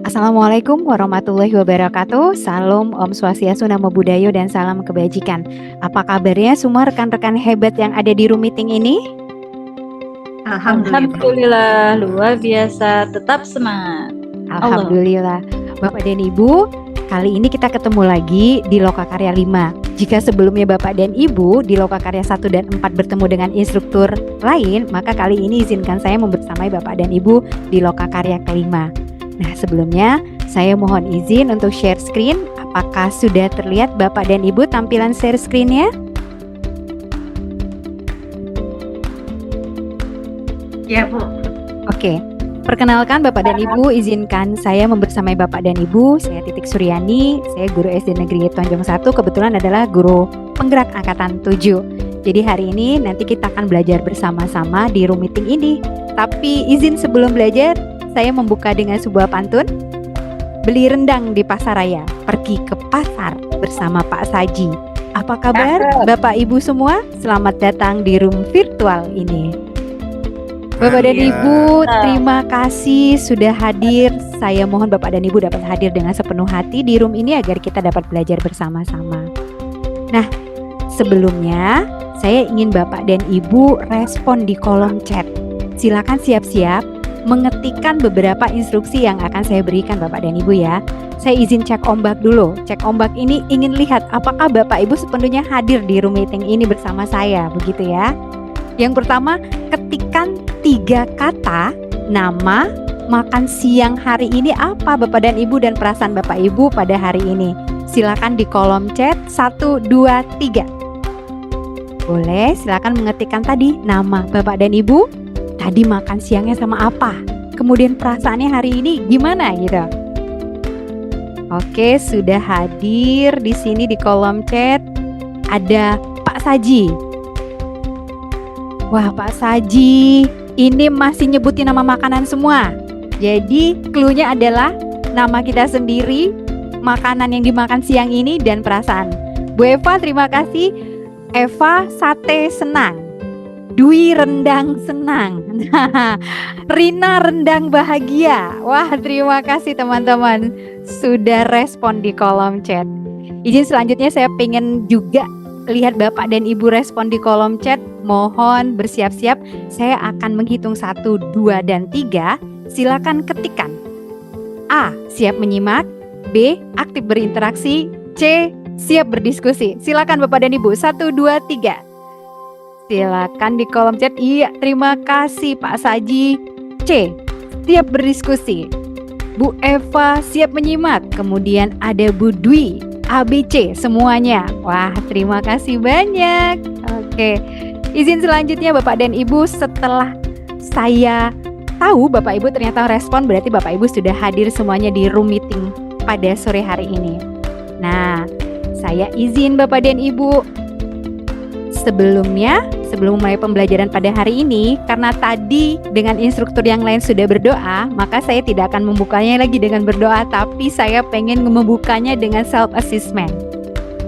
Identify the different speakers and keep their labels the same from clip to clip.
Speaker 1: Assalamualaikum warahmatullahi wabarakatuh. Salam Om Swastiastu, Namo Buddhaya, dan salam kebajikan. Apa kabarnya semua rekan-rekan hebat yang ada di room meeting ini?
Speaker 2: Alhamdulillah, luar biasa, tetap semangat.
Speaker 1: Alhamdulillah. Bapak dan Ibu, kali ini kita ketemu lagi di Lokakarya 5. Jika sebelumnya Bapak dan Ibu di Lokakarya 1 dan 4 bertemu dengan instruktur lain, maka kali ini izinkan saya membersamai Bapak dan Ibu di Lokakarya kelima. Nah, sebelumnya saya mohon izin untuk share screen. Apakah sudah terlihat Bapak dan Ibu tampilan share screen-nya?
Speaker 2: Ya, Bu.
Speaker 1: Oke. Perkenalkan Bapak dan Ibu, izinkan saya membersamai Bapak dan Ibu. Saya Titik Suryani, saya guru SD Negeri Tonjong 1, kebetulan adalah guru penggerak angkatan 7. Jadi hari ini nanti kita akan belajar bersama-sama di room meeting ini. Tapi izin sebelum belajar, saya membuka dengan sebuah pantun. Beli rendang di pasaraya, pergi ke pasar bersama Pak Saji. Apa kabar Bapak Ibu semua? Selamat datang di room virtual ini. Bapak dan Ibu, terima kasih sudah hadir. Saya mohon Bapak dan Ibu dapat hadir dengan sepenuh hati di room ini agar kita dapat belajar bersama-sama. Nah, sebelumnya saya ingin Bapak dan Ibu respon di kolom chat. Silakan siap-siap mengetikkan beberapa instruksi yang akan saya berikan Bapak dan Ibu ya. Saya izin cek ombak dulu. Cek ombak ini ingin lihat apakah Bapak Ibu sepenuhnya hadir di room meeting ini bersama saya, begitu ya. Yang pertama, ketikkan 3 kata nama makan siang hari ini apa Bapak dan Ibu dan perasaan Bapak Ibu pada hari ini. Silakan di kolom chat 1, 2, 3. Boleh, silakan mengetikkan tadi nama Bapak dan Ibu. Tadi makan siangnya sama apa? Kemudian perasaannya hari ini gimana gitu. Oke, sudah hadir di sini di kolom chat. Ada Pak Saji. Wah, Pak Saji, ini masih nyebutin nama makanan semua. Jadi clue-nya adalah nama kita sendiri, makanan yang dimakan siang ini, dan perasaan. Bu Eva, terima kasih. Eva, sate senang. Dwi, rendang senang. Rina, rendang bahagia. Wah, terima kasih teman-teman sudah respon di kolom chat. Izin selanjutnya saya pengen juga lihat Bapak dan Ibu respon di kolom chat. Mohon bersiap-siap. Saya akan menghitung 1, 2, dan 3. Silakan ketikkan. A. Siap menyimak. B. Aktif berinteraksi. C. Siap berdiskusi. Silakan Bapak dan Ibu. 1, 2, 3. Silakan di kolom chat. Iya, terima kasih Pak Saji. C. Siap berdiskusi. Bu Eva siap menyimak. Kemudian ada Bu Dwi. ABC semuanya. Wah, terima kasih banyak. Oke. Izin selanjutnya Bapak dan Ibu, setelah saya tahu Bapak Ibu ternyata respon, berarti Bapak Ibu sudah hadir semuanya di room meeting pada sore hari ini. Nah, saya izin Bapak dan Ibu, sebelum mulai pembelajaran pada hari ini, karena tadi dengan instruktur yang lain sudah berdoa, maka saya tidak akan membukanya lagi dengan berdoa, tapi saya pengen membukanya dengan self-assessment.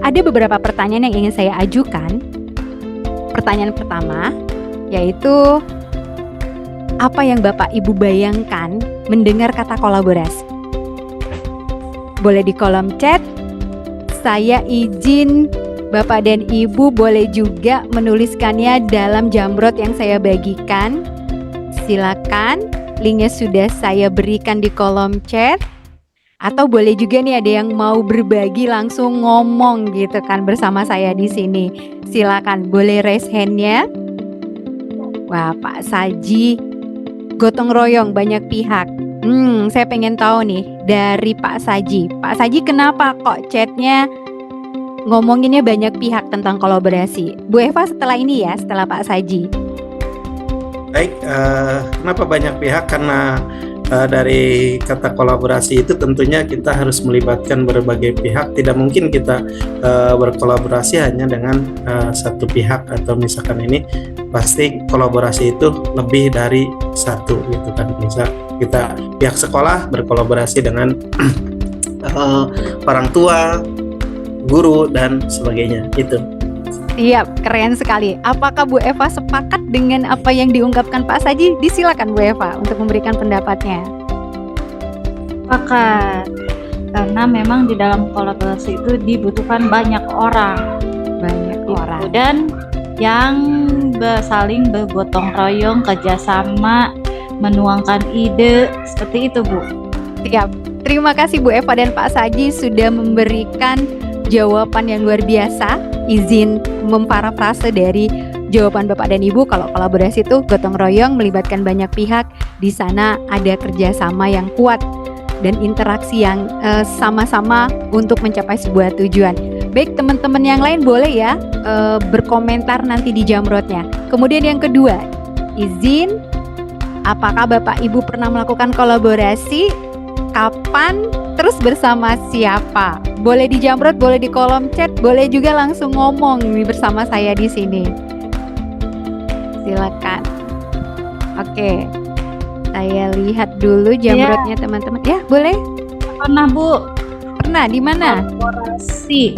Speaker 1: Ada beberapa pertanyaan yang ingin saya ajukan. Pertanyaan pertama, yaitu apa yang Bapak Ibu bayangkan mendengar kata kolaborasi? Boleh di kolom chat. Saya izin Bapak dan Ibu boleh juga menuliskannya dalam jamrot yang saya bagikan. Silakan, linknya sudah saya berikan di kolom chat. Atau boleh juga nih ada yang mau berbagi langsung ngomong gitu kan bersama saya di sini. Silakan, boleh raise hand-nya. Wah, Pak Saji, gotong royong banyak pihak. Saya pengen tahu nih dari Pak Saji. Pak Saji, kenapa kok chatnya ngomonginnya banyak pihak tentang kolaborasi? Bu Eva setelah ini ya, setelah Pak Saji.
Speaker 3: Baik, kenapa banyak pihak? Karena dari kata kolaborasi itu tentunya kita harus melibatkan berbagai pihak. Tidak mungkin kita berkolaborasi hanya dengan satu pihak, atau misalkan ini pasti kolaborasi itu lebih dari satu gitu kan. Misal kita pihak sekolah berkolaborasi dengan orang tua, guru, dan sebagainya gitu.
Speaker 1: Iya, keren sekali. Apakah Bu Eva sepakat dengan apa yang diungkapkan Pak Saji? Disilakan Bu Eva untuk memberikan pendapatnya.
Speaker 2: Sepakat. Karena memang di dalam kolaborasi itu dibutuhkan banyak orang.
Speaker 1: Banyak orang.
Speaker 2: Dan yang saling bergotong royong, kerjasama, menuangkan ide, seperti itu, Bu.
Speaker 1: Siap. Terima kasih Bu Eva dan Pak Saji sudah memberikan jawaban yang luar biasa. Izin memparafrase dari jawaban Bapak dan Ibu, kalau kolaborasi itu gotong royong, melibatkan banyak pihak. Di sana ada kerjasama yang kuat dan interaksi yang sama-sama untuk mencapai sebuah tujuan. Baik, teman-teman yang lain boleh ya berkomentar nanti di Jamrotnya. Kemudian yang kedua, izin, apakah Bapak Ibu pernah melakukan kolaborasi? Kapan? Terus bersama siapa? Boleh di Jamrot, boleh di kolom chat, boleh juga langsung ngomong nih bersama saya di sini. Silakan. Oke, saya lihat dulu Jamrotnya teman-teman. Ya, boleh.
Speaker 2: Pernah, Bu.
Speaker 1: Pernah, di mana?
Speaker 2: Kolaborasi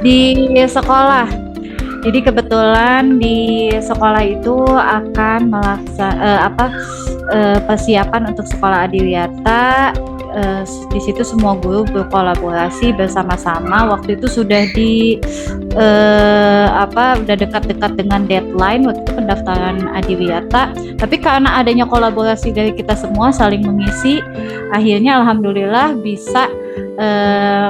Speaker 2: di sekolah. Jadi kebetulan di sekolah itu akan persiapan untuk sekolah adiwiyata. Di situ semua guru berkolaborasi bersama-sama. Waktu itu sudah udah dekat-dekat dengan deadline waktu itu pendaftaran adiwiyata. Tapi karena adanya kolaborasi dari kita semua saling mengisi, akhirnya alhamdulillah bisa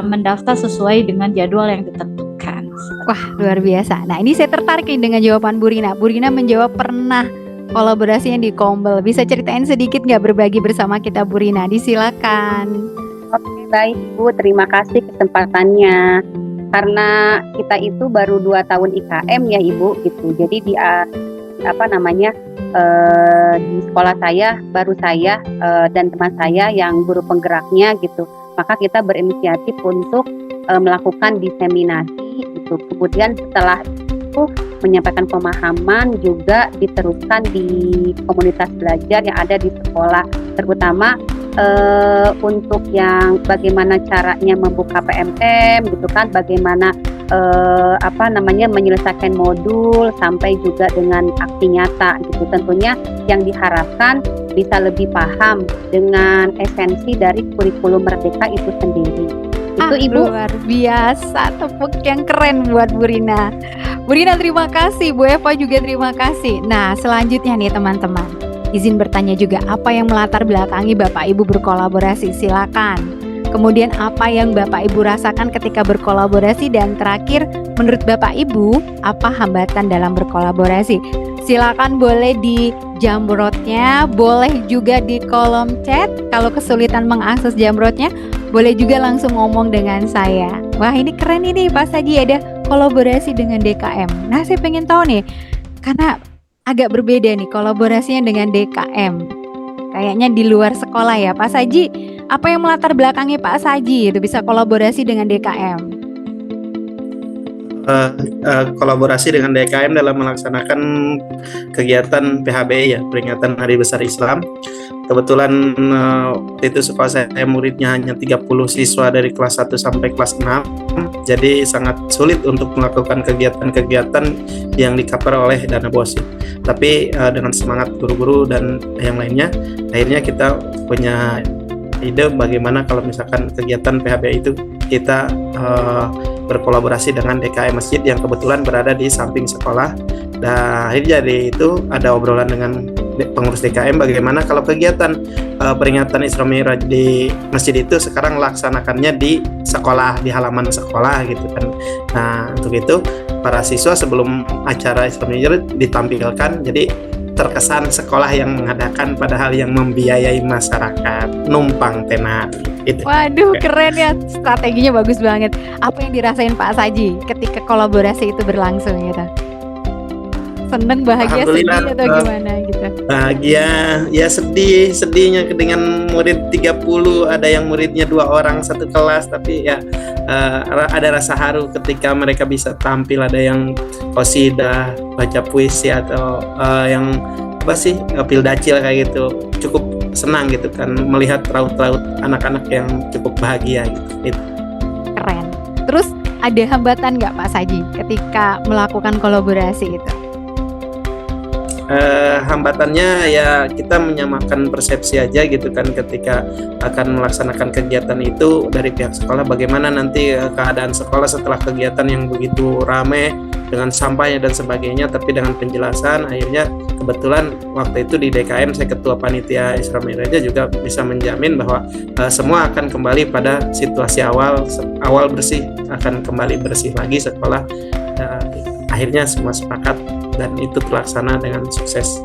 Speaker 2: mendaftar sesuai dengan jadwal yang ditentukan.
Speaker 1: Wah, luar biasa. Nah, ini saya tertarik nih dengan jawaban Bu Rina. Bu Rina menjawab pernah kolaborasi yang di Kombel. Bisa ceritain sedikit nggak berbagi bersama kita, Bu Rina? Disilakan.
Speaker 4: Oke, baik Bu, terima kasih kesempatannya. Karena kita itu baru 2 tahun IKM ya Ibu, gitu. Jadi di sekolah saya baru saya dan teman saya yang guru penggeraknya gitu. Maka kita berinisiatif untuk melakukan diseminasi gitu. Kemudian setelah itu menyampaikan pemahaman juga diteruskan di komunitas belajar yang ada di sekolah, terutama untuk yang bagaimana caranya membuka PMM gitu kan, bagaimana menyelesaikan modul sampai juga dengan aksi nyata gitu. Tentunya yang diharapkan bisa lebih paham dengan esensi dari kurikulum Merdeka itu sendiri. Itu Ibu.
Speaker 1: Luar biasa, tepuk yang keren buat Bu Rina. Bu Rina terima kasih, Bu Eva juga terima kasih. Nah, selanjutnya nih teman-teman, izin bertanya juga, apa yang melatar belakangi Bapak Ibu berkolaborasi? Silakan. Kemudian apa yang Bapak Ibu rasakan ketika berkolaborasi, dan terakhir menurut Bapak Ibu apa hambatan dalam berkolaborasi? Silakan, boleh di Jamrotnya, boleh juga di kolom chat. Kalau kesulitan mengakses Jamrotnya, boleh juga langsung ngomong dengan saya. Wah, ini keren ini Pak Saji, ada kolaborasi dengan DKM. Nah, saya pengen tahu nih, karena agak berbeda nih kolaborasinya dengan DKM. Kayaknya di luar sekolah ya Pak Saji. Apa yang melatar belakangi Pak Saji itu bisa kolaborasi dengan DKM?
Speaker 3: Kolaborasi dengan DKM dalam melaksanakan kegiatan PHBI ya, peringatan Hari Besar Islam. Kebetulan waktu itu sekolah saya muridnya hanya 30 siswa dari kelas 1 sampai kelas 6. Jadi sangat sulit untuk melakukan kegiatan-kegiatan yang di-cover oleh dana BOS. Tapi dengan semangat guru-guru dan yang lainnya, akhirnya kita punya ide bagaimana kalau misalkan kegiatan PHBI itu kita berkolaborasi dengan DKM Masjid yang kebetulan berada di samping sekolah. Dan akhirnya dari itu ada obrolan dengan pengurus DKM bagaimana kalau kegiatan peringatan Isra Mi'raj di masjid itu sekarang laksanakannya di sekolah, di halaman sekolah gitu kan. Nah, untuk itu para siswa sebelum acara Isra Mi'raj ditampilkan, jadi terkesan sekolah yang mengadakan padahal yang membiayai masyarakat, numpang tenar gitu.
Speaker 1: Waduh, keren ya, strateginya bagus banget. Apa yang dirasain Pak Saji ketika kolaborasi itu berlangsung gitu? Seneng, bahagia, sedih atau gimana gitu?
Speaker 3: Bahagia, ya sedihnya dengan murid 30, ada yang muridnya 2 orang satu kelas, tapi ya ada rasa haru ketika mereka bisa tampil, ada yang qasidah, baca puisi atau yang pildacil kayak gitu. Cukup senang gitu kan melihat raut-raut anak-anak yang cukup bahagia gitu.
Speaker 1: Keren. Terus ada hambatan nggak Pak Saji ketika melakukan kolaborasi itu?
Speaker 3: hambatannya ya kita menyamakan persepsi aja gitu kan ketika akan melaksanakan kegiatan itu dari pihak sekolah, bagaimana nanti keadaan sekolah setelah kegiatan yang begitu rame dengan sampahnya dan sebagainya, tapi dengan penjelasan. Akhirnya kebetulan waktu itu di DKM saya ketua panitia Isra Mi'rajnya juga bisa menjamin bahwa semua akan kembali pada situasi awal bersih, akan kembali bersih lagi sekolah. Akhirnya semua sepakat dan itu terlaksana dengan sukses.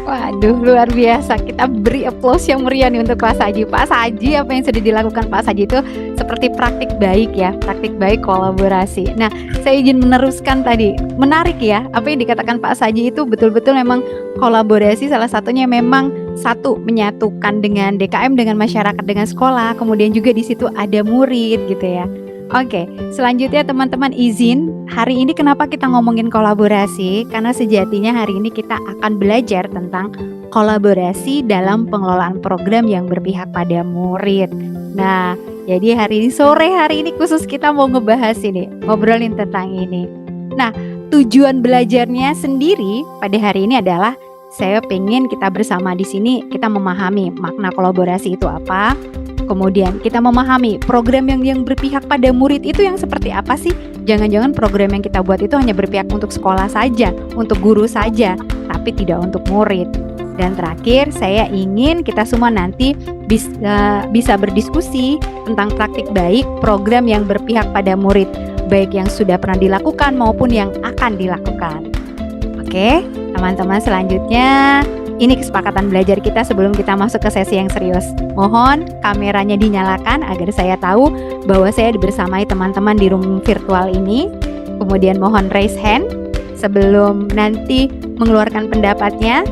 Speaker 1: Waduh, luar biasa. Kita beri applause yang meriah nih untuk Pak Saji. Pak Saji, apa yang sudah dilakukan Pak Saji itu seperti praktik baik ya, praktik baik kolaborasi. Nah, saya izin meneruskan tadi. Menarik ya, apa yang dikatakan Pak Saji itu betul-betul memang kolaborasi. Salah satunya memang satu, menyatukan dengan DKM, dengan masyarakat, dengan sekolah. Kemudian juga di situ ada murid gitu ya. Oke, selanjutnya teman-teman izin, hari ini kenapa kita ngomongin kolaborasi? Karena sejatinya hari ini kita akan belajar tentang kolaborasi dalam pengelolaan program yang berpihak pada murid. Nah, jadi sore hari ini khusus kita mau ngebahas ini, ngobrolin tentang ini. Nah, tujuan belajarnya sendiri pada hari ini adalah saya pengen kita bersama di sini kita memahami makna kolaborasi itu apa. Kemudian kita memahami program yang berpihak pada murid itu yang seperti apa sih? Jangan-jangan program yang kita buat itu hanya berpihak untuk sekolah saja, untuk guru saja, tapi tidak untuk murid. Dan terakhir, saya ingin kita semua nanti bisa berdiskusi tentang praktik baik program yang berpihak pada murid, baik yang sudah pernah dilakukan maupun yang akan dilakukan. Oke, teman-teman, selanjutnya ini kesepakatan belajar kita sebelum kita masuk ke sesi yang serius. Mohon kameranya dinyalakan agar saya tahu bahwa saya dibersamai teman-teman di room virtual ini. Kemudian mohon raise hand sebelum nanti mengeluarkan pendapatnya.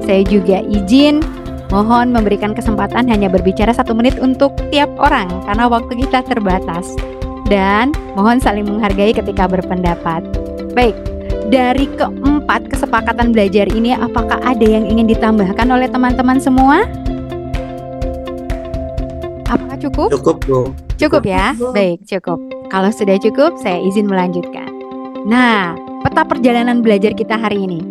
Speaker 1: Saya juga izin mohon memberikan kesempatan hanya berbicara 1 menit untuk tiap orang karena waktu kita terbatas. Dan mohon saling menghargai ketika berpendapat. Baik. Dari keempat kesepakatan belajar ini, apakah ada yang ingin ditambahkan oleh teman-teman semua? Apakah cukup?
Speaker 3: Cukup, Bu.
Speaker 1: Cukup ya? Baik, cukup. Kalau sudah cukup, saya izin melanjutkan. Nah, peta perjalanan belajar kita hari ini.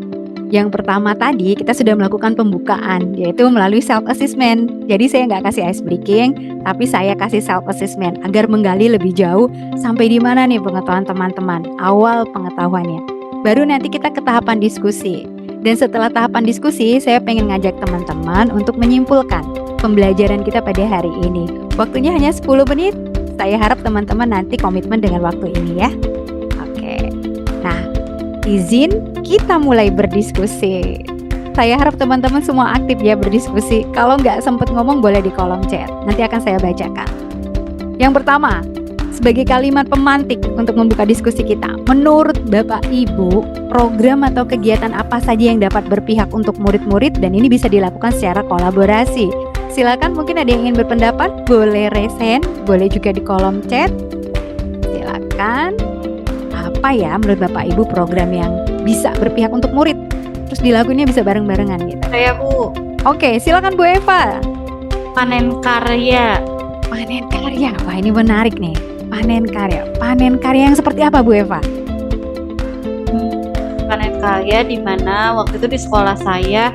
Speaker 1: Yang pertama tadi, kita sudah melakukan pembukaan, yaitu melalui self-assessment. Jadi saya nggak kasih ice breaking, tapi saya kasih self-assessment agar menggali lebih jauh sampai di mana nih pengetahuan teman-teman, awal pengetahuannya. Baru nanti kita ke tahapan diskusi. Dan setelah tahapan diskusi, saya pengen ngajak teman-teman untuk menyimpulkan pembelajaran kita pada hari ini. Waktunya hanya 10 menit. Saya harap teman-teman nanti komitmen dengan waktu ini ya. Oke. Nah, izin kita mulai berdiskusi. Saya harap teman-teman semua aktif ya berdiskusi. Kalau nggak sempat ngomong boleh di kolom chat. Nanti akan saya bacakan. Yang pertama, sebagai kalimat pemantik untuk membuka diskusi kita, menurut Bapak Ibu, program atau kegiatan apa saja yang dapat berpihak untuk murid-murid dan ini bisa dilakukan secara kolaborasi? Silakan, mungkin ada yang ingin berpendapat, boleh raise hand, boleh juga di kolom chat. Silakan. Apa ya menurut Bapak Ibu program yang bisa berpihak untuk murid? Terus dilakuinnya bisa bareng-barengan gitu.
Speaker 2: Saya Bu,
Speaker 1: Oke, silakan Bu Eva.
Speaker 2: panen karya.
Speaker 1: Panen karya. Wah, ini menarik nih. Panen karya yang seperti apa Bu Eva?
Speaker 2: Panen karya di mana waktu itu di sekolah saya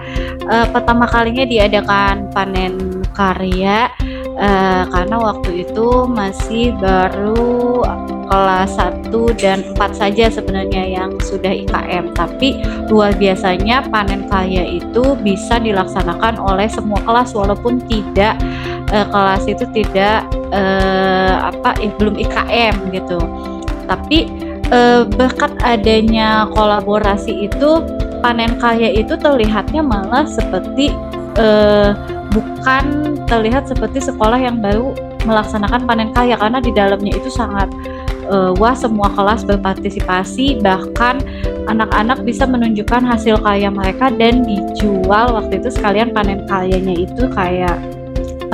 Speaker 2: pertama kalinya diadakan panen karya karena waktu itu masih baru kelas 1 dan 4 saja sebenarnya yang sudah IKM, tapi luar biasanya panen karya itu bisa dilaksanakan oleh semua kelas walaupun tidak kelas itu tidak belum IKM gitu. Tapi berkat adanya kolaborasi itu panen karya itu terlihatnya malah seperti bukan terlihat seperti sekolah yang baru melaksanakan panen karya karena di dalamnya itu sangat semua kelas berpartisipasi, bahkan anak-anak bisa menunjukkan hasil karya mereka dan dijual waktu itu sekalian panen karyanya itu kayak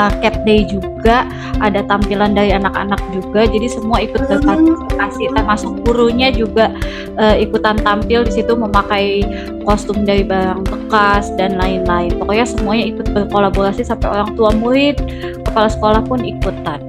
Speaker 2: Cat Day juga, ada tampilan dari anak-anak juga, jadi semua ikut berpartisipasi, termasuk gurunya juga ikutan tampil di situ memakai kostum dari barang bekas dan lain-lain. Pokoknya semuanya ikut berkolaborasi sampai orang tua murid, kepala sekolah pun ikutan.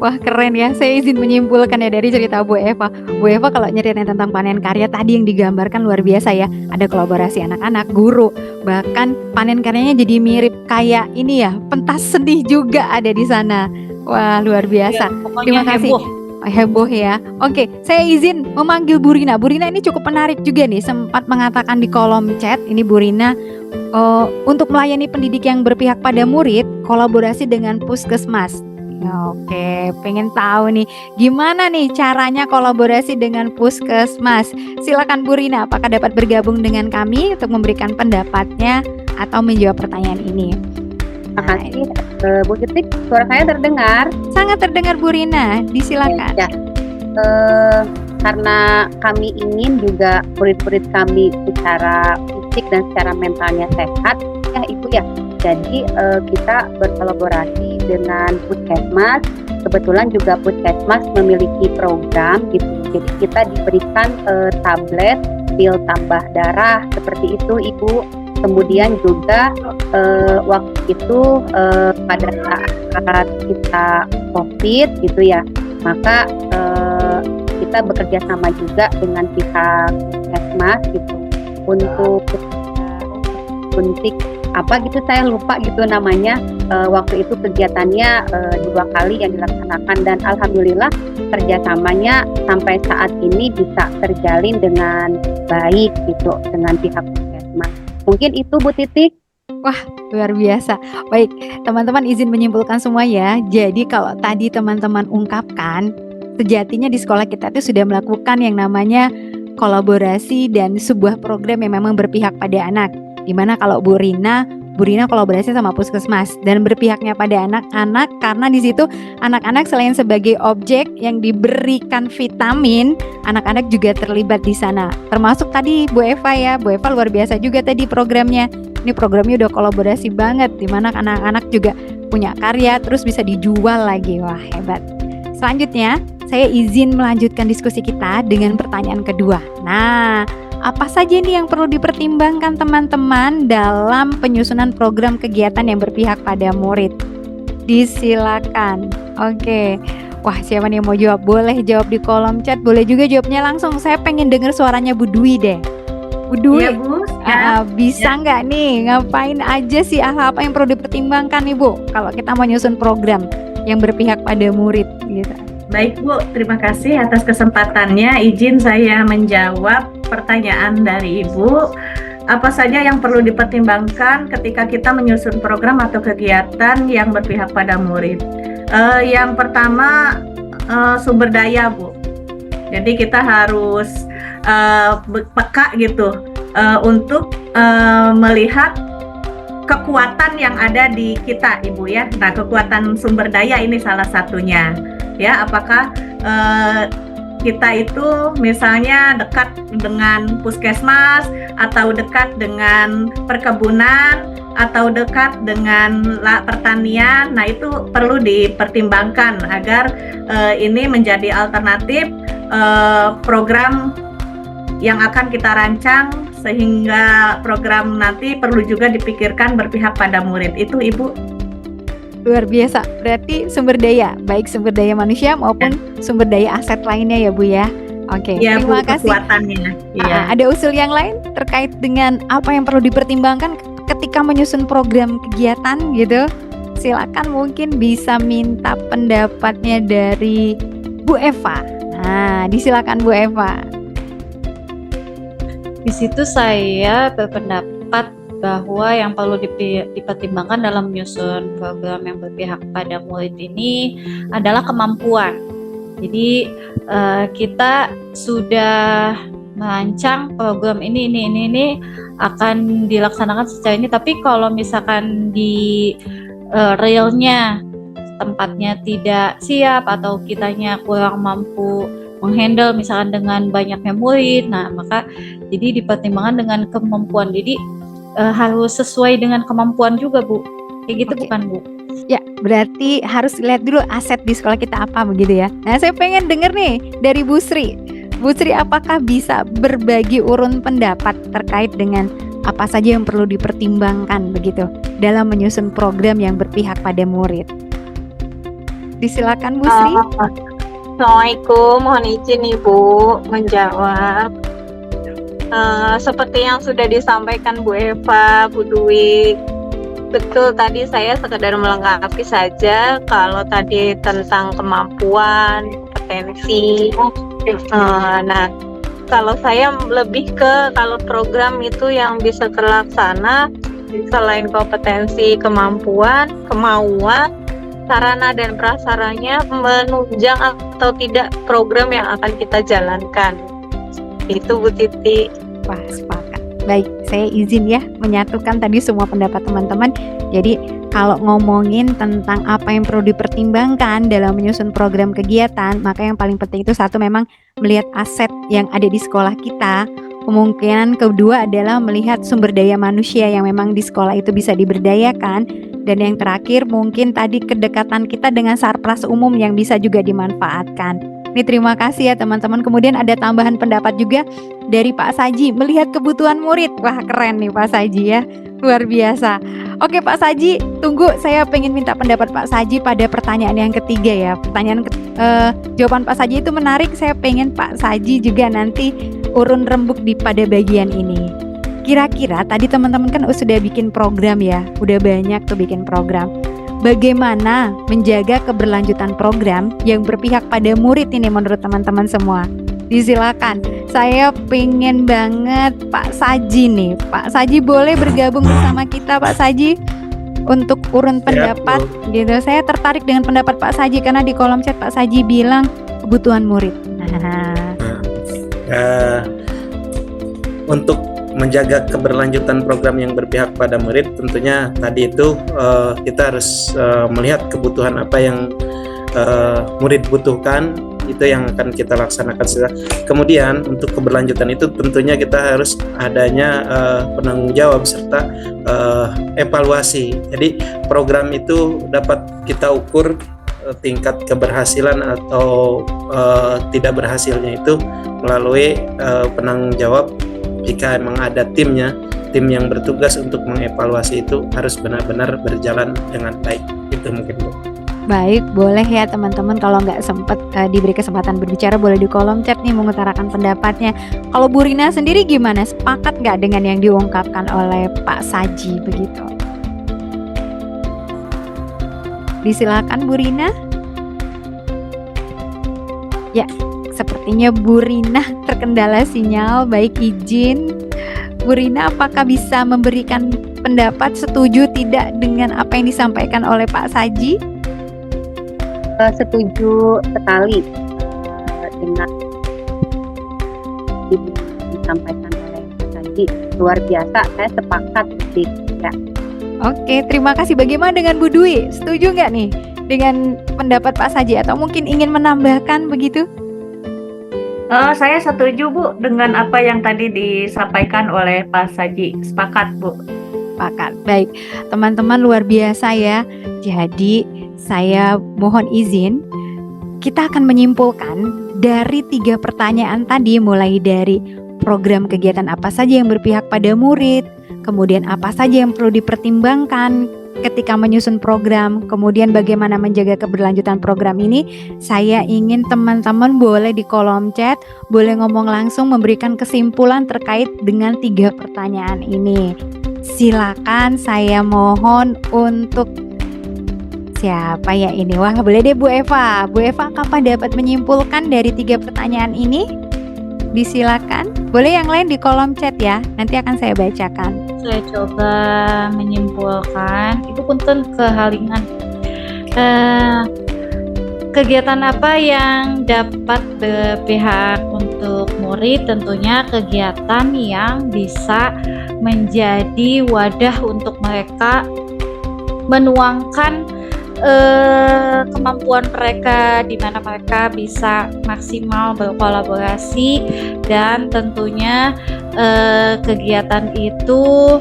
Speaker 1: Wah keren ya, saya izin menyimpulkan ya dari cerita Bu Eva. Bu Eva kalau nyeritain tentang panen karya tadi yang digambarkan luar biasa ya. Ada kolaborasi anak-anak, guru, bahkan panen karyanya jadi mirip kayak ini ya, pentas sedih juga ada di sana. Wah luar biasa.
Speaker 2: Pokoknya
Speaker 1: Terima kasih.
Speaker 2: heboh.
Speaker 1: Heboh ya. Oke, saya izin memanggil Bu Rina. Bu Rina ini cukup menarik juga nih, sempat mengatakan di kolom chat ini Bu Rina untuk melayani pendidik yang berpihak pada murid, kolaborasi dengan puskesmas. Ya, oke, pengen tahu nih gimana nih caranya kolaborasi dengan puskesmas. Silakan Bu Rina, apakah dapat bergabung dengan kami untuk memberikan pendapatnya atau menjawab pertanyaan ini?
Speaker 4: Terima kasih Bu Titik, suara saya terdengar.
Speaker 1: Sangat terdengar Bu Rina, disilakan.
Speaker 4: Ya, karena kami ingin juga murid-murid kami secara fisik dan secara mentalnya sehat, ya Ibu ya. Jadi kita berkolaborasi dengan Puskesmas. Kebetulan juga Puskesmas memiliki program gitu. Jadi kita diberikan tablet, pil tambah darah seperti itu Ibu. Kemudian juga waktu itu pada saat kita COVID gitu ya, maka kita bekerja sama juga dengan pihak Puskesmas gitu untuk suntik apa gitu, saya lupa gitu namanya. Waktu itu kegiatannya 2 kali yang dilaksanakan dan alhamdulillah kerjasamanya sampai saat ini bisa terjalin dengan baik gitu dengan pihak Puskesmas. Mungkin itu Bu Titik.
Speaker 1: Luar biasa. Baik, teman-teman izin menyimpulkan semua ya. Jadi kalau tadi teman-teman ungkapkan, sejatinya di sekolah kita itu sudah melakukan yang namanya kolaborasi dan sebuah program yang memang berpihak pada anak. Dimana kalau Bu Rina kolaborasi sama Puskesmas dan berpihaknya pada anak-anak, karena di situ anak-anak selain sebagai objek yang diberikan vitamin, anak-anak juga terlibat di sana. Termasuk tadi Bu Eva ya, Bu Eva luar biasa juga tadi programnya. Ini programnya udah kolaborasi banget, dimana anak-anak juga punya karya terus bisa dijual lagi. Wah hebat. Selanjutnya saya izin melanjutkan diskusi kita dengan pertanyaan kedua. Nah, apa saja nih yang perlu dipertimbangkan teman-teman dalam penyusunan program kegiatan yang berpihak pada murid? Disilakan. Oke. Wah, siapa nih yang mau jawab? Boleh jawab di kolom chat, boleh juga jawabnya langsung. Saya pengen dengar suaranya Bu Dwi deh. Bu Dwi,
Speaker 5: Iya Bu, ya.
Speaker 1: bisa nggak nih ngapain aja sih, hal apa yang perlu dipertimbangkan nih Bu kalau kita mau nyusun program yang berpihak pada murid gitu?
Speaker 5: Baik Bu, terima kasih atas kesempatannya. Izin saya menjawab pertanyaan dari Ibu. Apa saja yang perlu dipertimbangkan ketika kita menyusun program atau kegiatan yang berpihak pada murid? Yang pertama sumber daya Bu. Jadi kita harus peka gitu untuk melihat kekuatan yang ada di kita Ibu ya. Nah, kekuatan sumber daya ini salah satunya. Ya, apakah kita itu misalnya dekat dengan puskesmas atau dekat dengan perkebunan atau dekat dengan pertanian. Nah, itu perlu dipertimbangkan agar ini menjadi alternatif program yang akan kita rancang, sehingga program nanti perlu juga dipikirkan berpihak pada murid. Itu Ibu.
Speaker 1: Luar biasa, berarti sumber daya, baik sumber daya manusia maupun sumber daya aset lainnya ya Bu ya. Oke,
Speaker 5: Ya,
Speaker 1: terima
Speaker 5: Bu,
Speaker 1: kasih.
Speaker 5: kekuatannya. Iya.
Speaker 1: Ada usul yang lain terkait dengan apa yang perlu dipertimbangkan ketika menyusun program kegiatan gitu? Silakan, mungkin bisa minta pendapatnya dari Bu Eva. Nah, disilakan Bu Eva.
Speaker 2: Di situ saya berpendapat bahwa yang perlu dipertimbangkan dalam menyusun program yang berpihak pada murid ini adalah kemampuan. Jadi kita sudah merancang program ini akan dilaksanakan secara ini, tapi kalau misalkan di realnya tempatnya tidak siap atau kitanya kurang mampu menghandle misalkan dengan banyaknya murid, nah maka jadi dipertimbangkan dengan kemampuan. Jadi harus sesuai dengan kemampuan juga Bu, kayak gitu.
Speaker 1: Oke.
Speaker 2: Bukan Bu?
Speaker 1: Ya, berarti harus lihat dulu aset di sekolah kita apa begitu ya. Nah, saya pengen denger nih dari Bu Sri. Bu Sri, apakah bisa berbagi urun pendapat terkait dengan apa saja yang perlu dipertimbangkan begitu dalam menyusun program yang berpihak pada murid? Disilakan Bu Sri.
Speaker 6: Assalamualaikum, mohon izin Ibu menjawab. Seperti yang sudah disampaikan Bu Eva, Bu Dwi, betul tadi saya sekedar melengkapi saja kalau tadi tentang kemampuan, kompetensi. Nah, kalau saya lebih ke kalau program itu yang bisa terlaksana selain kompetensi, kemampuan, kemauan, sarana dan prasaranya menunjang atau tidak program yang akan kita jalankan. Itu Bu Titi.
Speaker 1: Wah, sepakat. Baik, saya izin ya menyatukan tadi semua pendapat teman-teman. Jadi kalau ngomongin tentang apa yang perlu dipertimbangkan dalam menyusun program kegiatan, maka yang paling penting itu satu memang melihat aset yang ada di sekolah kita. Kemungkinan kedua adalah melihat sumber daya manusia yang memang di sekolah itu bisa diberdayakan. Dan yang terakhir mungkin tadi kedekatan kita dengan sarpras umum yang bisa juga dimanfaatkan. Ini terima kasih ya teman-teman. Kemudian ada tambahan pendapat juga dari Pak Saji, melihat kebutuhan murid. Wah, keren nih Pak Saji ya, luar biasa. Oke Pak Saji, tunggu, saya pengen minta pendapat Pak Saji pada pertanyaan yang ketiga ya. Jawaban Pak Saji itu menarik. Saya pengen Pak Saji juga nanti urun rembuk pada bagian ini. Kira-kira tadi teman-teman kan sudah bikin program ya, udah banyak tuh bikin program. Bagaimana menjaga keberlanjutan program yang berpihak pada murid ini menurut teman-teman semua? Disilakan. Saya pengen banget Pak Saji nih. Pak Saji boleh bergabung bersama kita Pak Saji untuk urun pendapat gitu. Saya tertarik dengan pendapat Pak Saji karena di kolom chat Pak Saji bilang kebutuhan murid.
Speaker 3: Untuk menjaga keberlanjutan program yang berpihak pada murid, tentunya tadi itu kita harus melihat kebutuhan apa yang murid butuhkan, itu yang akan kita laksanakan. Kemudian untuk keberlanjutan itu tentunya kita harus adanya penanggung jawab serta evaluasi. Jadi program itu dapat kita ukur tingkat keberhasilan atau tidak berhasilnya itu melalui penanggung jawab. Jika memang ada tim yang bertugas untuk mengevaluasi itu harus benar-benar berjalan dengan baik. Itu mungkin Bu.
Speaker 1: Baik, boleh ya teman-teman kalau nggak sempat diberi kesempatan berbicara boleh di kolom chat nih mengutarakan pendapatnya. Kalau Bu Rina sendiri gimana? Sepakat nggak dengan yang diungkapkan oleh Pak Saji begitu? Disilakan Bu Rina. Ya, sepertinya Bu Rina terkendala sinyal. Baik, izin Bu Rina, apakah bisa memberikan pendapat setuju tidak dengan apa yang disampaikan oleh Pak Saji?
Speaker 4: Setuju sekali dengan disampaikan oleh Pak Saji. Luar biasa, saya sepakat sih ya.
Speaker 1: Oke, terima kasih. Bagaimana dengan Bu Dwi? Setuju nggak nih dengan pendapat Pak Saji atau mungkin ingin menambahkan begitu?
Speaker 5: Saya setuju Bu dengan apa yang tadi disampaikan oleh Pak Saji. Sepakat Bu.
Speaker 1: Sepakat. Baik, teman-teman luar biasa ya. Jadi saya mohon izin, kita akan menyimpulkan dari 3 pertanyaan tadi, mulai dari program kegiatan apa saja yang berpihak pada murid, kemudian apa saja yang perlu dipertimbangkan ketika menyusun program, kemudian bagaimana menjaga keberlanjutan program ini. Saya ingin teman-teman boleh di kolom chat, boleh ngomong langsung memberikan kesimpulan terkait dengan 3 pertanyaan ini. Silakan, saya mohon untuk siapa ya ini? Wah, boleh deh Bu Eva. Bu Eva, kapan dapat menyimpulkan dari 3 pertanyaan ini? Disilakan. Boleh yang lain di kolom chat ya. Nanti akan saya bacakan.
Speaker 2: Saya coba menyimpulkan, Ibu punten kehalingan. Kegiatan apa yang dapat berpihak untuk murid? Tentunya kegiatan yang bisa menjadi wadah untuk mereka menuangkan kemampuan mereka, di mana mereka bisa maksimal berkolaborasi, dan tentunya kegiatan itu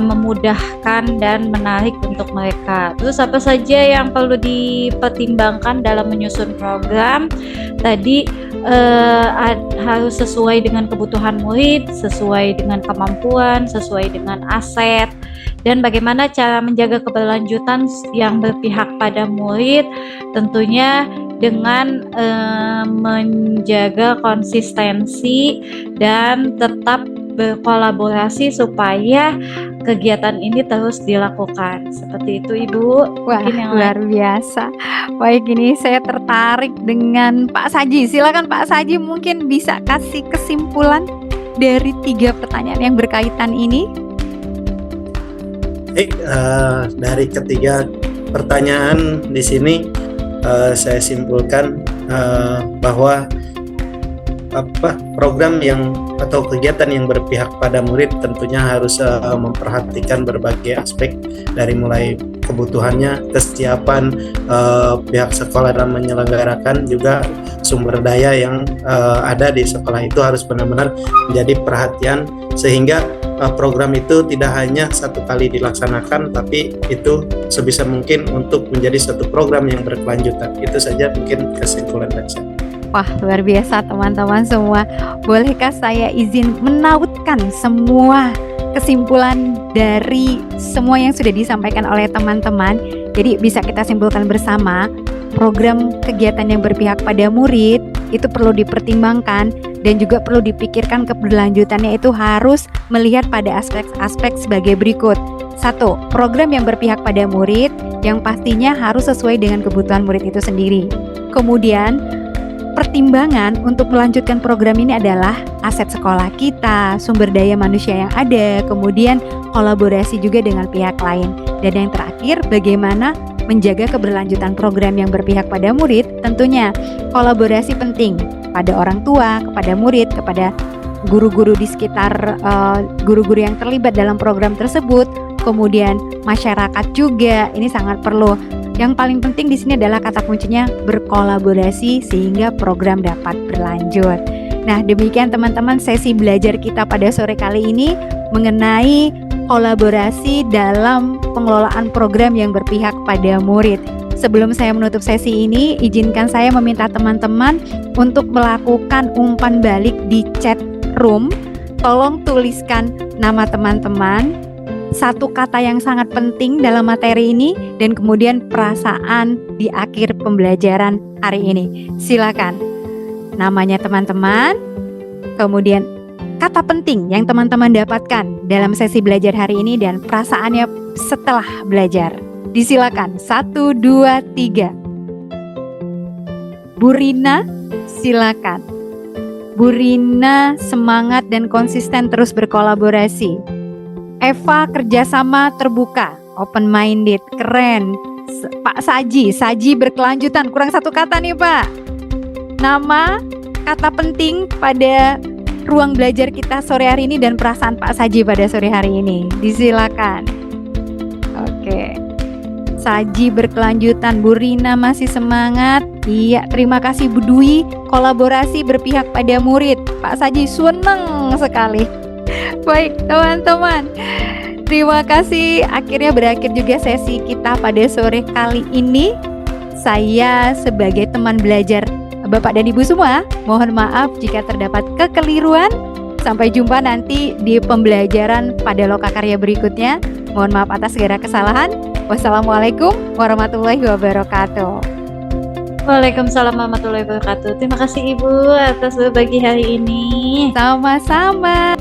Speaker 2: memudahkan dan menarik untuk mereka. Terus apa saja yang perlu dipertimbangkan dalam menyusun program? Tadi harus sesuai dengan kebutuhan murid, sesuai dengan kemampuan, sesuai dengan aset. Dan bagaimana cara menjaga keberlanjutan yang berpihak pada murid? Tentunya dengan menjaga konsistensi dan tetap berkolaborasi supaya kegiatan ini terus dilakukan. Seperti itu, Ibu.
Speaker 1: Wah,
Speaker 2: Mungkin yang
Speaker 1: luar biasa. Baik, ini saya tertarik dengan Pak Saji. Silakan Pak Saji, mungkin bisa kasih kesimpulan dari 3 pertanyaan yang berkaitan ini.
Speaker 3: Baik, dari ketiga pertanyaan di sini saya simpulkan bahwa program atau kegiatan yang berpihak pada murid tentunya harus memperhatikan berbagai aspek dari mulai kebutuhannya, kesiapan pihak sekolah dalam menyelenggarakan, juga sumber daya yang ada di sekolah itu harus benar-benar menjadi perhatian sehingga program itu tidak hanya satu kali dilaksanakan, tapi itu sebisa mungkin untuk menjadi satu program yang berkelanjutan. Itu saja mungkin kesimpulan dari saya.
Speaker 1: Wah, luar biasa teman-teman semua. Bolehkah saya izin menautkan semua kesimpulan dari semua yang sudah disampaikan oleh teman-teman? Jadi bisa kita simpulkan bersama, program kegiatan yang berpihak pada murid itu perlu dipertimbangkan dan juga perlu dipikirkan keberlanjutannya itu harus melihat pada aspek-aspek sebagai berikut. 1. Program yang berpihak pada murid yang pastinya harus sesuai dengan kebutuhan murid itu sendiri. Kemudian pertimbangan untuk melanjutkan program ini adalah aset sekolah kita, sumber daya manusia yang ada, kemudian kolaborasi juga dengan pihak lain. Dan yang terakhir, bagaimana menjaga keberlanjutan program yang berpihak pada murid. Tentunya kolaborasi penting pada orang tua, kepada murid, kepada guru-guru di sekitar guru-guru yang terlibat dalam program tersebut, kemudian masyarakat juga. Ini sangat perlu. Yang paling penting di sini adalah kata kuncinya berkolaborasi sehingga program dapat berlanjut. Nah, demikian teman-teman sesi belajar kita pada sore kali ini mengenai kolaborasi dalam pengelolaan program yang berpihak pada murid. Sebelum saya menutup sesi ini, izinkan saya meminta teman-teman untuk melakukan umpan balik di chat room. Tolong tuliskan nama teman-teman, satu kata yang sangat penting dalam materi ini, dan kemudian perasaan di akhir pembelajaran hari ini. Silakan namanya teman-teman, kemudian kata penting yang teman-teman dapatkan dalam sesi belajar hari ini dan perasaannya setelah belajar. Disilakan 1, 2, 3. Bu Rina, silakan. Bu Rina semangat dan konsisten terus berkolaborasi. Eva kerjasama terbuka, open minded, keren. Pak Saji berkelanjutan, kurang satu kata nih Pak. Nama, kata penting pada ruang belajar kita sore hari ini dan perasaan Pak Saji pada sore hari ini. Disilakan. Oke. Saji berkelanjutan, Bu Rina masih semangat. Iya, terima kasih Bu Dwi, kolaborasi berpihak pada murid. Pak Saji seneng sekali. Baik teman-teman, terima kasih. Akhirnya berakhir juga sesi kita pada sore kali ini. Saya sebagai teman belajar Bapak dan Ibu semua, mohon maaf jika terdapat kekeliruan. Sampai jumpa nanti di pembelajaran pada lokakarya berikutnya. Mohon maaf atas segala kesalahan. Wassalamualaikum warahmatullahi wabarakatuh.
Speaker 2: Waalaikumsalam warahmatullahi wabarakatuh. Terima kasih Ibu atas berbagi hari ini.
Speaker 1: Sama-sama.